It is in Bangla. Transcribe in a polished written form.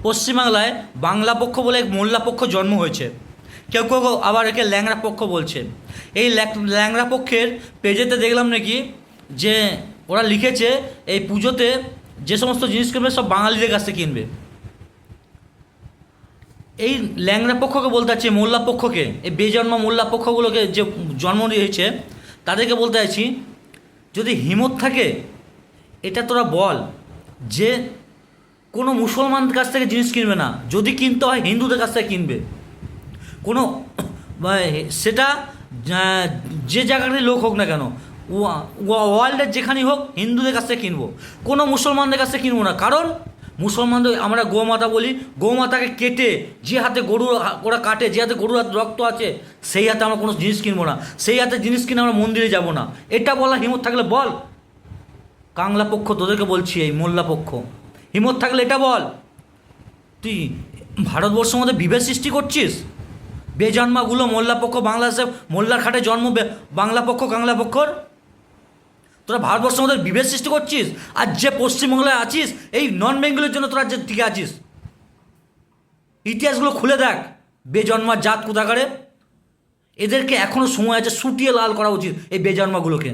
পশ্চিমবাংলায় বাংলা পক্ষ বলে এক মোল্লা পক্ষ জন্ম হয়েছে। কেউ কেউ আবার একে ল্যাংড়া পক্ষ বলছে। এই ল্যাংড়া পক্ষের পেজেতে দেখলাম নাকি যে ওরা লিখেছে এই পুজোতে যে সমস্ত জিনিস কিনবে সব বাঙালিদের কাছ থেকে কিনবে। এই ল্যাংড়া পক্ষকে বলতে চাচ্ছি, মোল্লা পক্ষকে, এই বেজন্মা মোল্লা পক্ষগুলোকে যে জন্ম দিয়েছে তাদেরকে বলতে চাইছি, যদি হিম্মত থাকে এটা তোরা বল যে কোনো মুসলমানদের কাছ থেকে জিনিস কিনবে না, যদি কিনতে হয় হিন্দুদের কাছ থেকে কিনবে। কোনো সেটা যে জায়গারই লোক হোক না কেন, ওয়ার্ল্ডের যেখানেই হোক হিন্দুদের কাছ থেকে কিনবো, কোনো মুসলমানদের কাছ থেকে কিনবো না। কারণ মুসলমানদের আমরা গোমাতা বলি, গোমাতাকে কেটে যে হাতে গরু ওরা কাটে, যে হাতে গরুর রক্ত আছে সেই হাতে আমরা কোনো জিনিস কিনবো না, সেই হাতে জিনিস কিনে আমরা মন্দিরে যাব না। এটা বলা হিম্মত থাকলে বল। কাংলা পক্ষ তোদেরকে বলছি, এই মোল্লা পক্ষ, হিম্মত থাকলে এটা বল। তুই ভারতবর্ষের মধ্যে বিভেদ সৃষ্টি করছিস। বেজন্মাগুলো মোল্লা পক্ষ, বাংলাদেশে মোল্লার খাটে জন্ম বাংলা পক্ষ কাংলা পক্ষর। তোরা ভারতবর্ষের মধ্যে বিভেদ সৃষ্টি করছিস। আর যে পশ্চিমবাংলায় আছিস এই নন বেঙ্গলের জন্য তোরা যে টিকে আছিস, ইতিহাসগুলো খুলে দেখ। বেজন্মার জাত কোথাকারে, এদেরকে এখনও সময় আছে, শুটিয়ে লাল করা উচিত এই বেজন্মাগুলোকে।